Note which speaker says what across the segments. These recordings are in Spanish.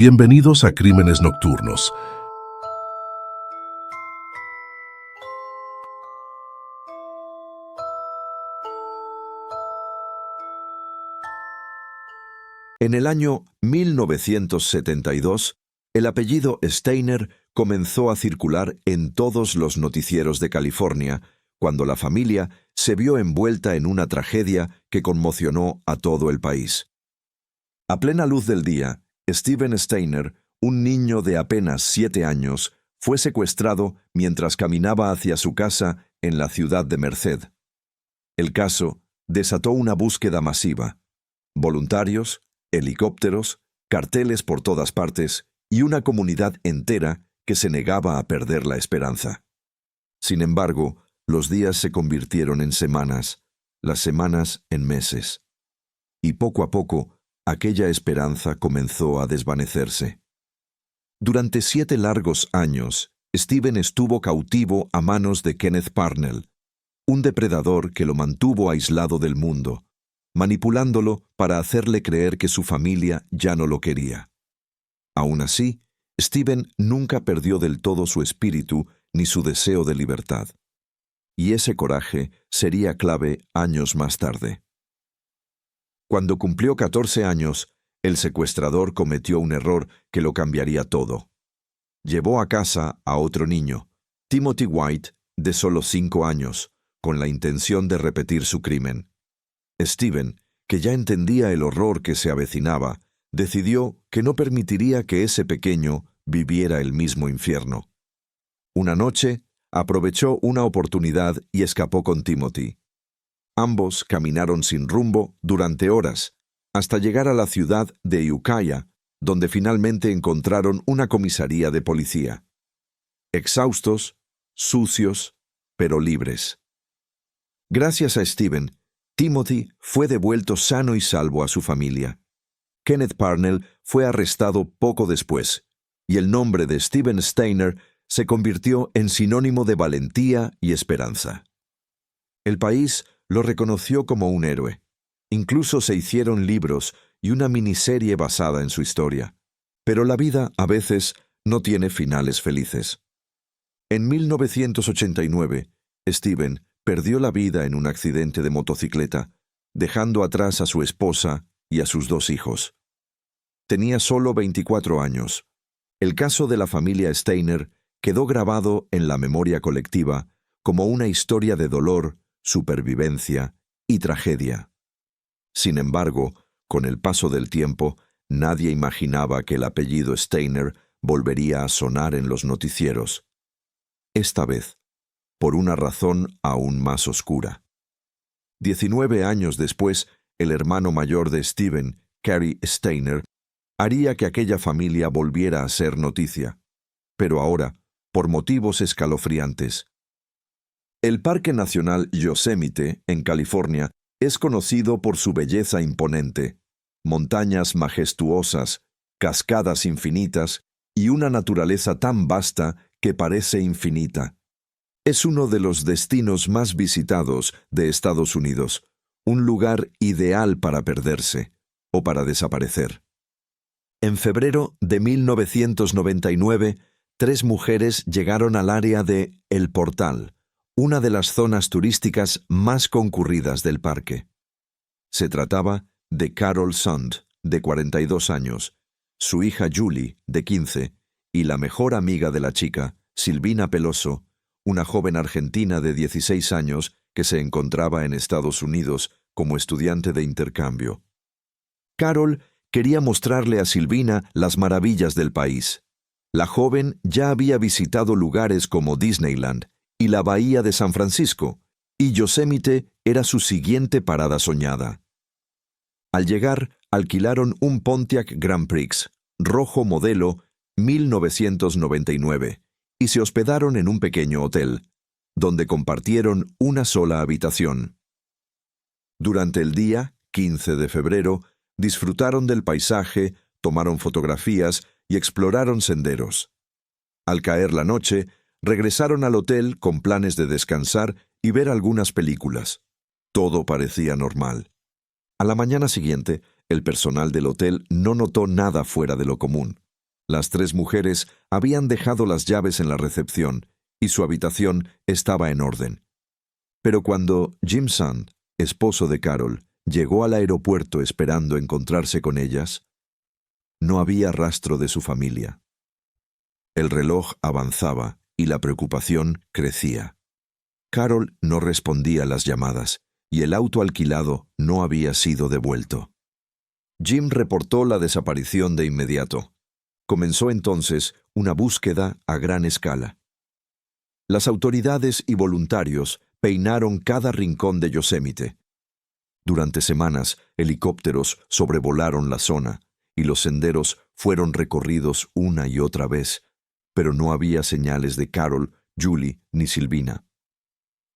Speaker 1: Bienvenidos a Crímenes Nocturnos.
Speaker 2: En el año 1972, el apellido Steiner comenzó a circular en todos los noticieros de California, cuando la familia se vio envuelta en una tragedia que conmocionó a todo el país. A plena luz del día, Steven Steiner, un niño de apenas 7 años, fue secuestrado mientras caminaba hacia su casa en la ciudad de Merced. El caso desató una búsqueda masiva. Voluntarios, helicópteros, carteles por todas partes y una comunidad entera que se negaba a perder la esperanza. Sin embargo, los días se convirtieron en semanas, las semanas en meses. Y poco a poco, aquella esperanza comenzó a desvanecerse. Durante 7 largos años, Steven estuvo cautivo a manos de Kenneth Parnell, un depredador que lo mantuvo aislado del mundo, manipulándolo para hacerle creer que su familia ya no lo quería. Aún así, Steven nunca perdió del todo su espíritu ni su deseo de libertad. Y ese coraje sería clave años más tarde. Cuando cumplió 14 años, el secuestrador cometió un error que lo cambiaría todo. Llevó a casa a otro niño, Timothy White, de solo 5 años, con la intención de repetir su crimen. Steven, que ya entendía el horror que se avecinaba, decidió que no permitiría que ese pequeño viviera el mismo infierno. Una noche, aprovechó una oportunidad y escapó con Timothy. Ambos caminaron sin rumbo durante horas, hasta llegar a la ciudad de Ukiah, donde finalmente encontraron una comisaría de policía. Exhaustos, sucios, pero libres. Gracias a Steven, Timothy fue devuelto sano y salvo a su familia. Kenneth Parnell fue arrestado poco después, y el nombre de Steven Steiner se convirtió en sinónimo de valentía y esperanza. El país lo reconoció como un héroe. Incluso se hicieron libros y una miniserie basada en su historia. Pero la vida, a veces, no tiene finales felices. En 1989, Steven perdió la vida en un accidente de motocicleta, dejando atrás a su esposa y a sus 2 hijos. Tenía solo 24 años. El caso de la familia Steiner quedó grabado en la memoria colectiva como una historia de dolor, supervivencia y tragedia. Sin embargo, con el paso del tiempo, nadie imaginaba que el apellido Steiner volvería a sonar en los noticieros. Esta vez, por una razón aún más oscura. 19 años después, el hermano mayor de Steven, Cary Steiner, haría que aquella familia volviera a ser noticia. Pero ahora, por motivos escalofriantes. El Parque Nacional Yosemite, en California, es conocido por su belleza imponente, montañas majestuosas, cascadas infinitas y una naturaleza tan vasta que parece infinita. Es uno de los destinos más visitados de Estados Unidos, un lugar ideal para perderse o para desaparecer. En febrero de 1999, 3 mujeres llegaron al área de El Portal, una de las zonas turísticas más concurridas del parque. Se trataba de Carol Sund, de 42 años, su hija Julie, de 15, y la mejor amiga de la chica, Silvina Peloso, una joven argentina de 16 años que se encontraba en Estados Unidos como estudiante de intercambio. Carol quería mostrarle a Silvina las maravillas del país. La joven ya había visitado lugares como Disneyland y la Bahía de San Francisco, y Yosemite era su siguiente parada soñada. Al llegar, alquilaron un Pontiac Grand Prix, rojo modelo 1999, y se hospedaron en un pequeño hotel, donde compartieron una sola habitación. Durante el día, 15 de febrero, disfrutaron del paisaje, tomaron fotografías y exploraron senderos. Al caer la noche, regresaron al hotel con planes de descansar y ver algunas películas. Todo parecía normal. A la mañana siguiente, el personal del hotel no notó nada fuera de lo común. Las 3 mujeres habían dejado las llaves en la recepción y su habitación estaba en orden. Pero cuando Jim Sand, esposo de Carol, llegó al aeropuerto esperando encontrarse con ellas, no había rastro de su familia. El reloj avanzaba y la preocupación crecía. Carol no respondía a las llamadas y el auto alquilado no había sido devuelto. Jim reportó la desaparición de inmediato. Comenzó entonces una búsqueda a gran escala. Las autoridades y voluntarios peinaron cada rincón de Yosemite. Durante semanas, helicópteros sobrevolaron la zona y los senderos fueron recorridos una y otra vez, pero no había señales de Carol, Julie ni Silvina.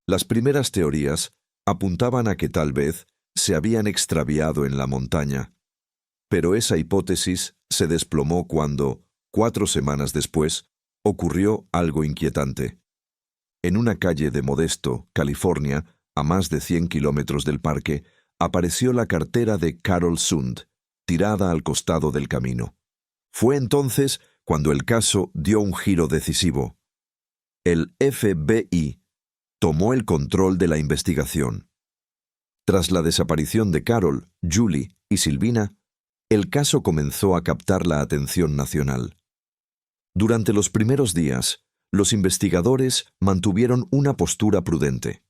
Speaker 2: Las primeras teorías apuntaban a que tal vez se habían extraviado en la montaña, pero esa hipótesis se desplomó cuando, 4 semanas después, ocurrió algo inquietante. En una calle de Modesto, California, a más de 100 kilómetros del parque, apareció la cartera de Carol Sund, tirada al costado del camino. Fue entonces cuando el caso dio un giro decisivo. El FBI tomó el control de la investigación. Tras la desaparición de Carol, Julie y Silvina, el caso comenzó a captar la atención nacional. Durante los primeros días, los investigadores mantuvieron una postura prudente.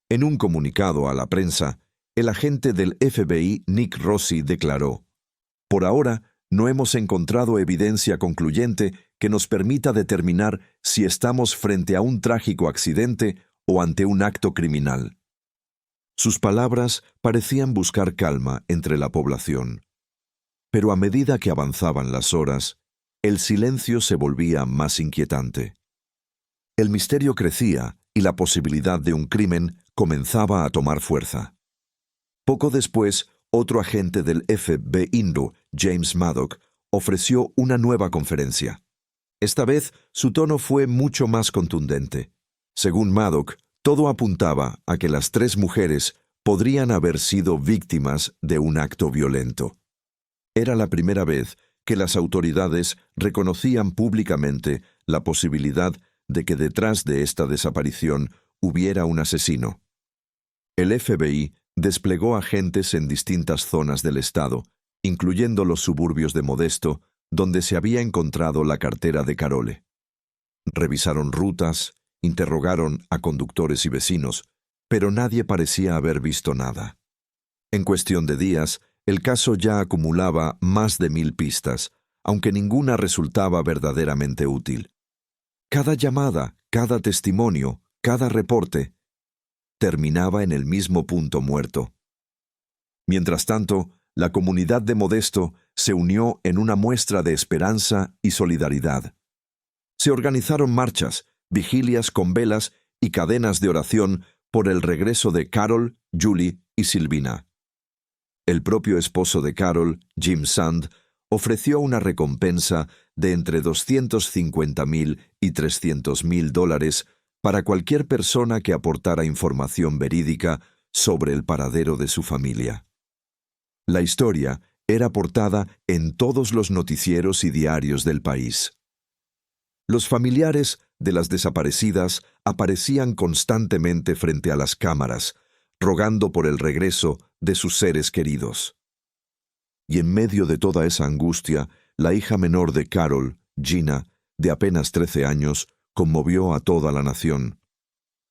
Speaker 2: En un comunicado a la prensa, el agente del FBI, Nick Rossi, declaró: «Por ahora, no hemos encontrado evidencia concluyente que nos permita determinar si estamos frente a un trágico accidente o ante un acto criminal». Sus palabras parecían buscar calma entre la población. Pero a medida que avanzaban las horas, el silencio se volvía más inquietante. El misterio crecía y la posibilidad de un crimen comenzaba a tomar fuerza. Poco después, otro agente del FBI, James Maddock, ofreció una nueva conferencia. Esta vez, su tono fue mucho más contundente. Según Maddock, todo apuntaba a que las 3 mujeres podrían haber sido víctimas de un acto violento. Era la primera vez que las autoridades reconocían públicamente la posibilidad de que detrás de esta desaparición hubiera un asesino. El FBI desplegó agentes en distintas zonas del estado, incluyendo los suburbios de Modesto, donde se había encontrado la cartera de Carole. Revisaron rutas, interrogaron a conductores y vecinos, pero nadie parecía haber visto nada. En cuestión de días, el caso ya acumulaba más de 1000 pistas, aunque ninguna resultaba verdaderamente útil. Cada llamada, cada testimonio, cada reporte terminaba en el mismo punto muerto. Mientras tanto, la comunidad de Modesto se unió en una muestra de esperanza y solidaridad. Se organizaron marchas, vigilias con velas y cadenas de oración por el regreso de Carol, Julie y Silvina. El propio esposo de Carol, Jim Sand, ofreció una recompensa de entre $250,000 y $300,000 para cualquier persona que aportara información verídica sobre el paradero de su familia. La historia era portada en todos los noticieros y diarios del país. Los familiares de las desaparecidas aparecían constantemente frente a las cámaras, rogando por el regreso de sus seres queridos. Y en medio de toda esa angustia, la hija menor de Carol, Gina, de apenas 13 años, conmovió a toda la nación.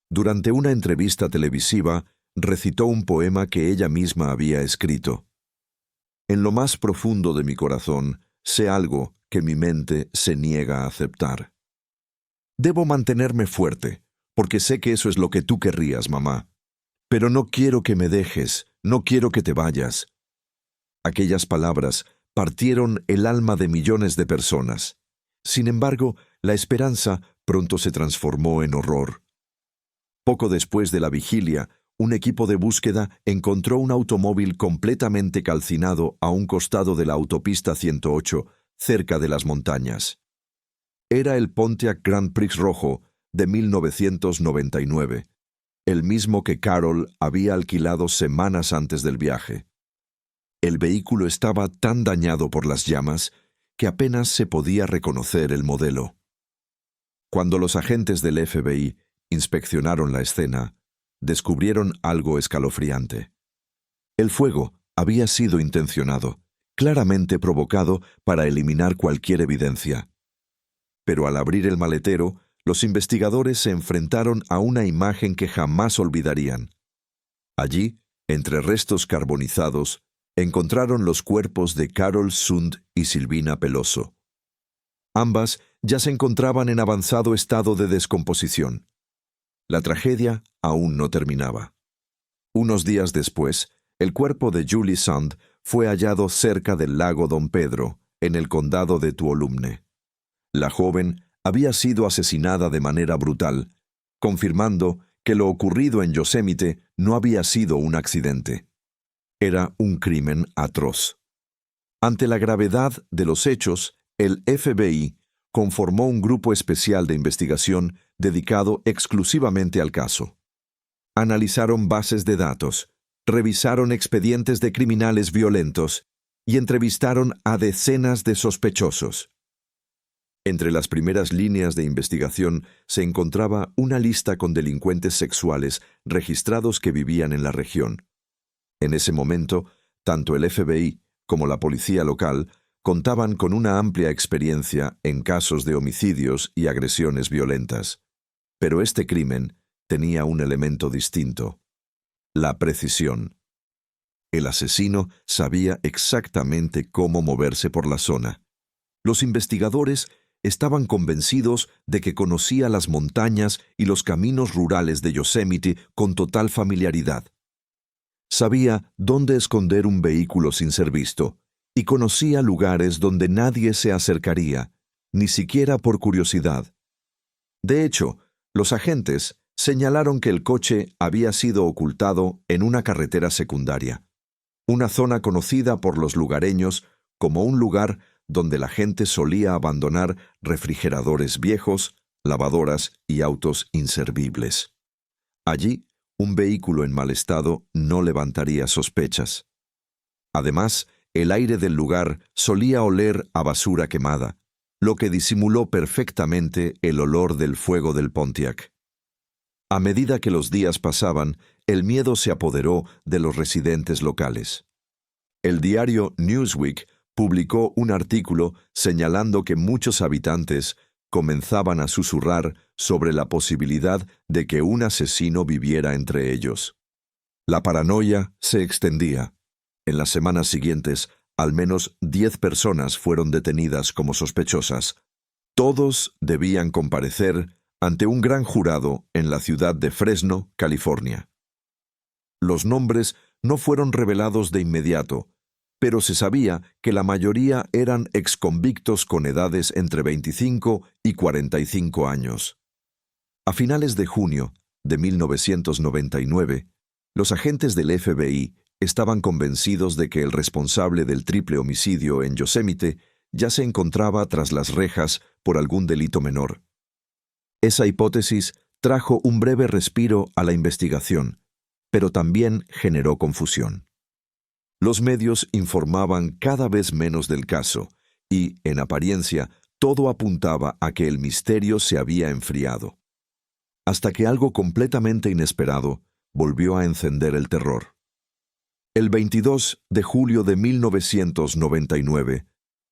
Speaker 2: Durante una entrevista televisiva, recitó un poema que ella misma había escrito. «En lo más profundo de mi corazón, sé algo que mi mente se niega a aceptar. Debo mantenerme fuerte, porque sé que eso es lo que tú querrías, mamá. Pero no quiero que me dejes, no quiero que te vayas». Aquellas palabras partieron el alma de millones de personas. Sin embargo, la esperanza pronto se transformó en horror. Poco después de la vigilia, un equipo de búsqueda encontró un automóvil completamente calcinado a un costado de la autopista 108, cerca de las montañas. Era el Pontiac Grand Prix rojo de 1999, el mismo que Carol había alquilado semanas antes del viaje. El vehículo estaba tan dañado por las llamas que apenas se podía reconocer el modelo. Cuando los agentes del FBI inspeccionaron la escena, descubrieron algo escalofriante. El fuego había sido intencionado, claramente provocado para eliminar cualquier evidencia. Pero al abrir el maletero, los investigadores se enfrentaron a una imagen que jamás olvidarían. Allí, entre restos carbonizados, encontraron los cuerpos de Carol Sund y Silvina Peloso. Ambas ya se encontraban en avanzado estado de descomposición. La tragedia aún no terminaba. Unos días después, el cuerpo de Julie Sund fue hallado cerca del lago Don Pedro, en el condado de Tuolumne. La joven había sido asesinada de manera brutal, confirmando que lo ocurrido en Yosemite no había sido un accidente. Era un crimen atroz. Ante la gravedad de los hechos, el FBI conformó un grupo especial de investigación dedicado exclusivamente al caso. Analizaron bases de datos, revisaron expedientes de criminales violentos y entrevistaron a decenas de sospechosos. Entre las primeras líneas de investigación se encontraba una lista con delincuentes sexuales registrados que vivían en la región. En ese momento, tanto el FBI como la policía local contaban con una amplia experiencia en casos de homicidios y agresiones violentas. Pero este crimen tenía un elemento distinto: la precisión. El asesino sabía exactamente cómo moverse por la zona. Los investigadores estaban convencidos de que conocía las montañas y los caminos rurales de Yosemite con total familiaridad. Sabía dónde esconder un vehículo sin ser visto y conocía lugares donde nadie se acercaría, ni siquiera por curiosidad. De hecho, los agentes señalaron que el coche había sido ocultado en una carretera secundaria, una zona conocida por los lugareños como un lugar donde la gente solía abandonar refrigeradores viejos, lavadoras y autos inservibles. Allí, un vehículo en mal estado no levantaría sospechas. Además, el aire del lugar solía oler a basura quemada, lo que disimuló perfectamente el olor del fuego del Pontiac. A medida que los días pasaban, el miedo se apoderó de los residentes locales. El diario Newsweek publicó un artículo señalando que muchos habitantes comenzaban a susurrar sobre la posibilidad de que un asesino viviera entre ellos. La paranoia se extendía. En las semanas siguientes, al menos 10 personas fueron detenidas como sospechosas. Todos debían comparecer ante un gran jurado en la ciudad de Fresno, California. Los nombres no fueron revelados de inmediato, pero se sabía que la mayoría eran exconvictos con edades entre 25 y 45 años. A finales de junio de 1999, los agentes del FBI estaban convencidos de que el responsable del triple homicidio en Yosemite ya se encontraba tras las rejas por algún delito menor. Esa hipótesis trajo un breve respiro a la investigación, pero también generó confusión. Los medios informaban cada vez menos del caso y, en apariencia, todo apuntaba a que el misterio se había enfriado. Hasta que algo completamente inesperado volvió a encender el terror. El 22 de julio de 1999,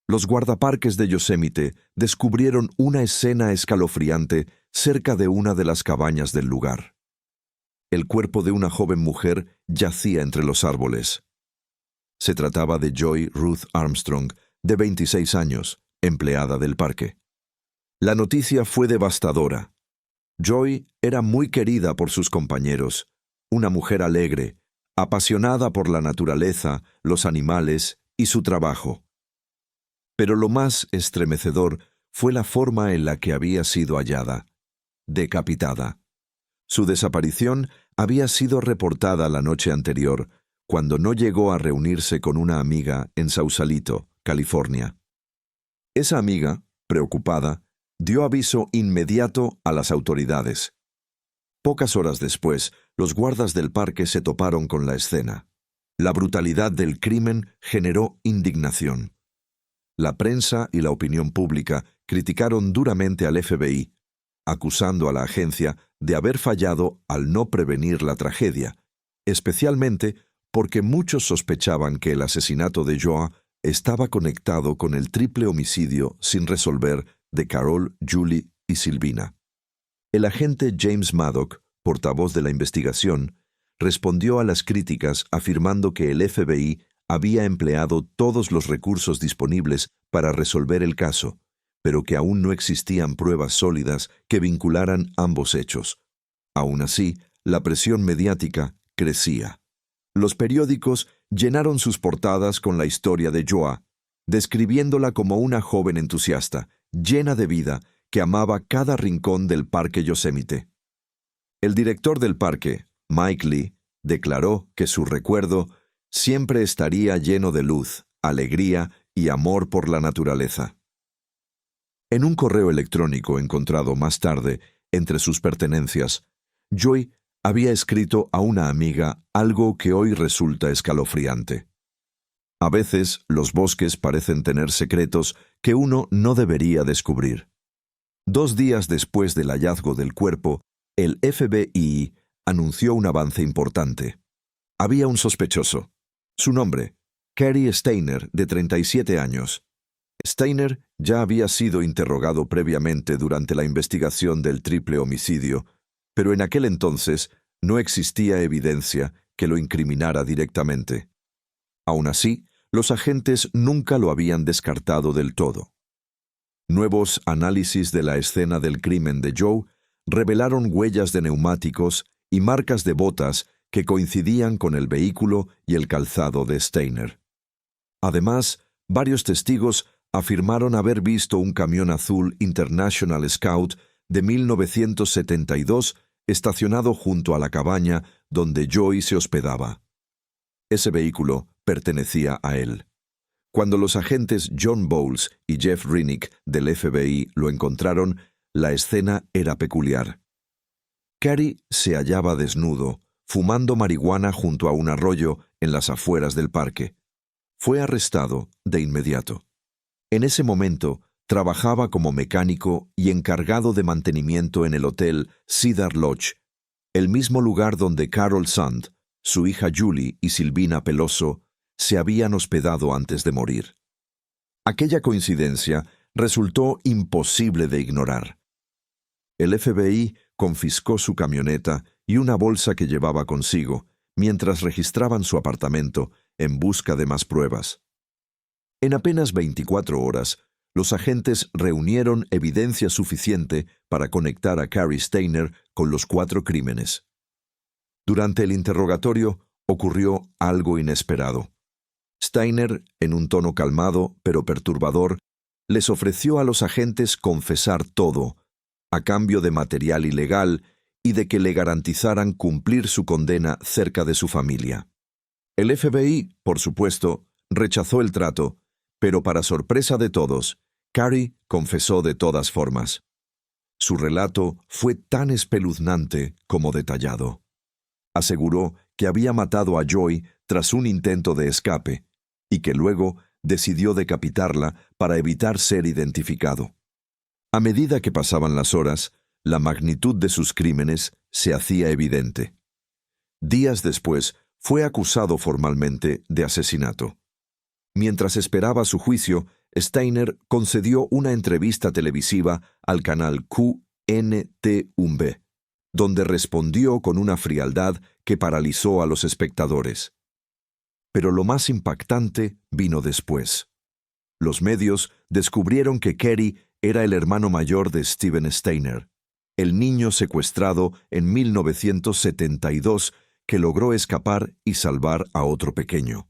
Speaker 2: los guardaparques de Yosemite descubrieron una escena escalofriante cerca de una de las cabañas del lugar. El cuerpo de una joven mujer yacía entre los árboles. Se trataba de Joy Ruth Armstrong, de 26 años, empleada del parque. La noticia fue devastadora. Joy era muy querida por sus compañeros, una mujer alegre, apasionada por la naturaleza, los animales y su trabajo. Pero lo más estremecedor fue la forma en la que había sido hallada: decapitada. Su desaparición había sido reportada la noche anterior, cuando no llegó a reunirse con una amiga en Sausalito, California. Esa amiga, preocupada, dio aviso inmediato a las autoridades. Pocas horas después, los guardas del parque se toparon con la escena. La brutalidad del crimen generó indignación. la prensa y la opinión pública criticaron duramente al FBI, acusando a la agencia de haber fallado al no prevenir la tragedia, especialmente porque muchos sospechaban que el asesinato de Joa estaba conectado con el triple homicidio sin resolver de Carol, Julie y Silvina. El agente James Maddock, portavoz de la investigación, respondió a las críticas afirmando que el FBI había empleado todos los recursos disponibles para resolver el caso, pero que aún no existían pruebas sólidas que vincularan ambos hechos. Aún así, la presión mediática crecía. Los periódicos llenaron sus portadas con la historia de Joa, describiéndola como una joven entusiasta, llena de vida, que amaba cada rincón del Parque Yosemite. El director del parque, Mike Lee, declaró que su recuerdo siempre estaría lleno de luz, alegría y amor por la naturaleza. En un correo electrónico encontrado más tarde entre sus pertenencias, Joy había escrito a una amiga algo que hoy resulta escalofriante. A veces los bosques parecen tener secretos que uno no debería descubrir. 2 días después del hallazgo del cuerpo, el FBI anunció un avance importante. Había un sospechoso. Su nombre, Cary Stayner, de 37 años. Stayner ya había sido interrogado previamente durante la investigación del triple homicidio, pero en aquel entonces no existía evidencia que lo incriminara directamente. Aún así, los agentes nunca lo habían descartado del todo. Nuevos análisis de la escena del crimen de Joe revelaron huellas de neumáticos y marcas de botas que coincidían con el vehículo y el calzado de Stayner. Además, varios testigos afirmaron haber visto un camión azul International Scout de 1972 estacionado junto a la cabaña donde Joy se hospedaba. Ese vehículo pertenecía a él. Cuando los agentes John Bowles y Jeff Rinnick del FBI lo encontraron, la escena era peculiar. Cary se hallaba desnudo, fumando marihuana junto a un arroyo en las afueras del parque. Fue arrestado de inmediato. En ese momento, trabajaba como mecánico y encargado de mantenimiento en el hotel Cedar Lodge, el mismo lugar donde Carol Sand, su hija Julie y Silvina Peloso se habían hospedado antes de morir. Aquella coincidencia resultó imposible de ignorar. El FBI confiscó su camioneta y una bolsa que llevaba consigo, mientras registraban su apartamento en busca de más pruebas. En apenas 24 horas, los agentes reunieron evidencia suficiente para conectar a Cary Stayner con los 4 crímenes. Durante el interrogatorio ocurrió algo inesperado. Stayner, en un tono calmado pero perturbador, les ofreció a los agentes confesar todo, a cambio de material ilegal y de que le garantizaran cumplir su condena cerca de su familia. El FBI, por supuesto, rechazó el trato, pero para sorpresa de todos, Cary confesó de todas formas. Su relato fue tan espeluznante como detallado. Aseguró que había matado a Joy tras un intento de escape y que luego decidió decapitarla para evitar ser identificado. A medida que pasaban las horas, la magnitud de sus crímenes se hacía evidente. Días después, fue acusado formalmente de asesinato. Mientras esperaba su juicio, Stayner concedió una entrevista televisiva al canal QNTV, donde respondió con una frialdad que paralizó a los espectadores. Pero lo más impactante vino después. Los medios descubrieron que Cary era el hermano mayor de Steven Stayner, el niño secuestrado en 1972 que logró escapar y salvar a otro pequeño.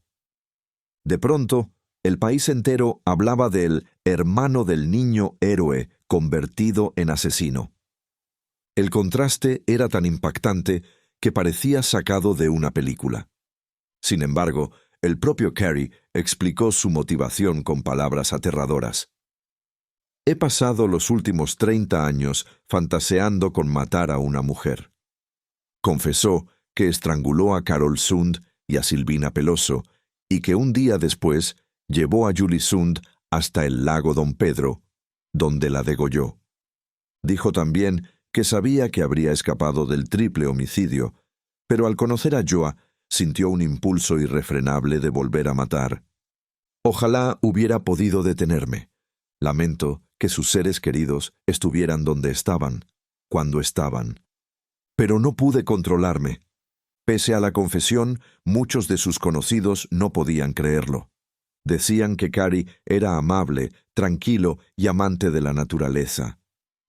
Speaker 2: De pronto, el país entero hablaba del hermano del niño héroe convertido en asesino. El contraste era tan impactante que parecía sacado de una película. Sin embargo, el propio Cary explicó su motivación con palabras aterradoras. «He pasado los últimos 30 años fantaseando con matar a una mujer». Confesó que estranguló a Carol Sund y a Silvina Peloso y que un día después llevó a Julie Sund hasta el lago Don Pedro, donde la degolló. Dijo también que sabía que habría escapado del triple homicidio, pero al conocer a Joa, sintió un impulso irrefrenable de volver a matar. Ojalá hubiera podido detenerme. Lamento que sus seres queridos estuvieran donde estaban, cuando estaban. Pero no pude controlarme. Pese a la confesión, muchos de sus conocidos no podían creerlo. Decían que Cary era amable, tranquilo y amante de la naturaleza.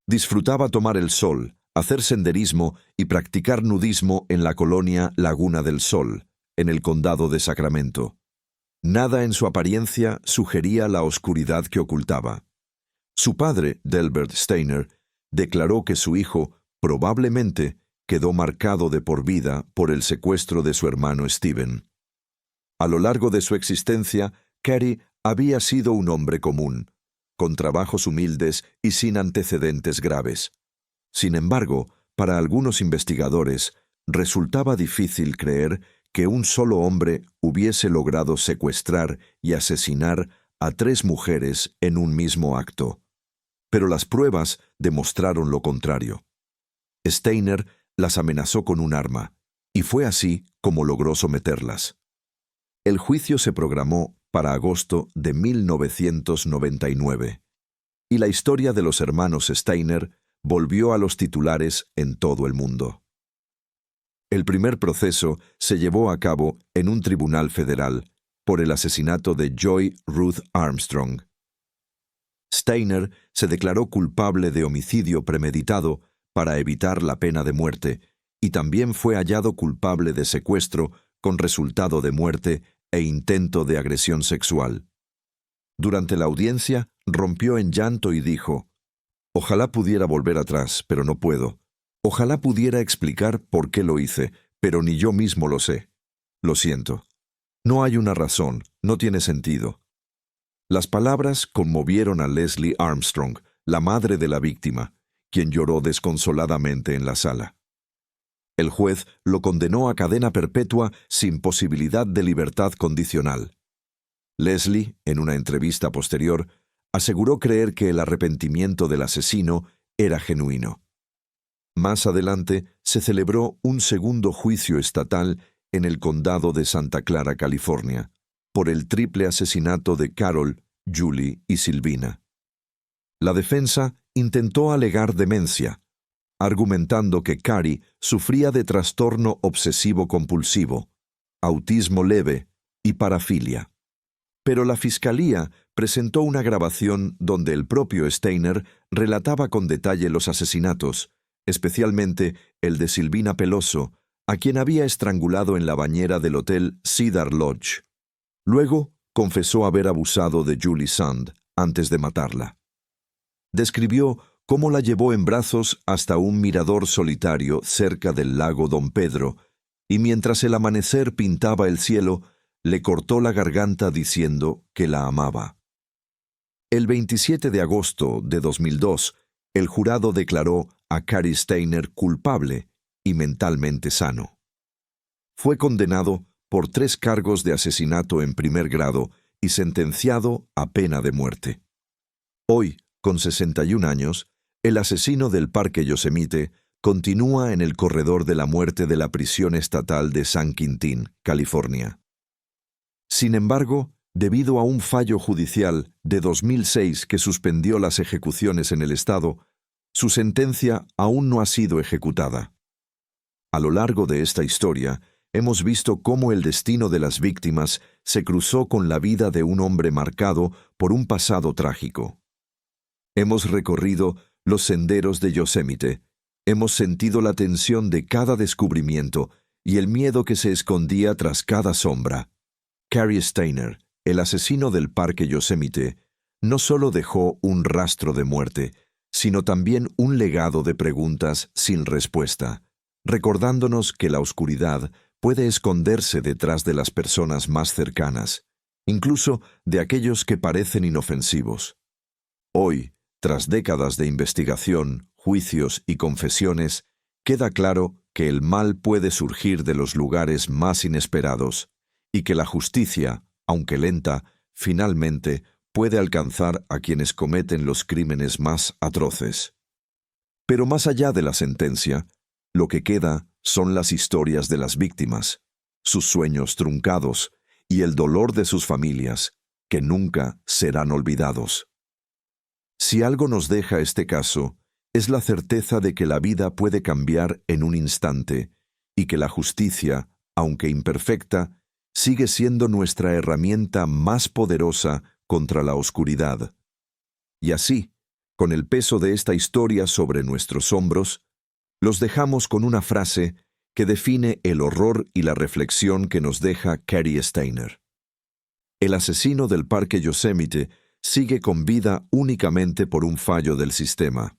Speaker 2: Disfrutaba tomar el sol, hacer senderismo y practicar nudismo en la colonia Laguna del Sol, en el condado de Sacramento. Nada en su apariencia sugería la oscuridad que ocultaba. Su padre, Delbert Steiner, declaró que su hijo probablemente quedó marcado de por vida por el secuestro de su hermano Stephen. A lo largo de su existencia, Cary había sido un hombre común, con trabajos humildes y sin antecedentes graves. Sin embargo, para algunos investigadores, resultaba difícil creer que un solo hombre hubiese logrado secuestrar y asesinar a 3 mujeres en un mismo acto. Pero las pruebas demostraron lo contrario. Steiner las amenazó con un arma, y fue así como logró someterlas. El juicio se programó para agosto de 1999, y la historia de los hermanos Steiner volvió a los titulares en todo el mundo. El primer proceso se llevó a cabo en un tribunal federal por el asesinato de Joy Ruth Armstrong. Steiner se declaró culpable de homicidio premeditado para evitar la pena de muerte y también fue hallado culpable de secuestro con resultado de muerte e intento de agresión sexual. Durante la audiencia, rompió en llanto y dijo: «Ojalá pudiera volver atrás, pero no puedo. Ojalá pudiera explicar por qué lo hice, pero ni yo mismo lo sé. Lo siento. No hay una razón, no tiene sentido». Las palabras conmovieron a Leslie Armstrong, la madre de la víctima, quien lloró desconsoladamente en la sala. El juez lo condenó a cadena perpetua sin posibilidad de libertad condicional. Leslie, en una entrevista posterior, aseguró creer que el arrepentimiento del asesino era genuino. Más adelante se celebró un segundo juicio estatal en el condado de Santa Clara, California, por el triple asesinato de Carol, Julie y Silvina. La defensa intentó alegar demencia, argumentando que Cary sufría de trastorno obsesivo-compulsivo, autismo leve y parafilia. Pero la fiscalía presentó una grabación donde el propio Steiner relataba con detalle los asesinatos, especialmente el de Silvina Peloso, a quien había estrangulado en la bañera del hotel Cedar Lodge. Luego confesó haber abusado de Julie Sand antes de matarla. Describió cómo la llevó en brazos hasta un mirador solitario cerca del lago Don Pedro, y mientras el amanecer pintaba el cielo, le cortó la garganta diciendo que la amaba. El 27 de agosto de 2002, el jurado declaró a Cary Steiner culpable y mentalmente sano. Fue condenado por 3 cargos de asesinato en primer grado y sentenciado a pena de muerte. Hoy, con 61 años, el asesino del Parque Yosemite continúa en el corredor de la muerte de la prisión estatal de San Quintín, California. Sin embargo, debido a un fallo judicial de 2006 que suspendió las ejecuciones en el estado, su sentencia aún no ha sido ejecutada. A lo largo de esta historia, hemos visto cómo el destino de las víctimas se cruzó con la vida de un hombre marcado por un pasado trágico. Hemos recorrido los senderos de Yosemite, hemos sentido la tensión de cada descubrimiento y el miedo que se escondía tras cada sombra. Cary Steiner, el asesino del Parque Yosemite, no solo dejó un rastro de muerte, sino también un legado de preguntas sin respuesta, recordándonos que la oscuridad puede esconderse detrás de las personas más cercanas, incluso de aquellos que parecen inofensivos. Hoy, tras décadas de investigación, juicios y confesiones, queda claro que el mal puede surgir de los lugares más inesperados y que la justicia, aunque lenta, finalmente puede alcanzar a quienes cometen los crímenes más atroces. Pero más allá de la sentencia, lo que queda son las historias de las víctimas, sus sueños truncados y el dolor de sus familias, que nunca serán olvidados. Si algo nos deja este caso, es la certeza de que la vida puede cambiar en un instante y que la justicia, aunque imperfecta, sigue siendo nuestra herramienta más poderosa contra la oscuridad. Y así, con el peso de esta historia sobre nuestros hombros, los dejamos con una frase que define el horror y la reflexión que nos deja Cary Stayner. El asesino del Parque Yosemite sigue con vida únicamente por un fallo del sistema.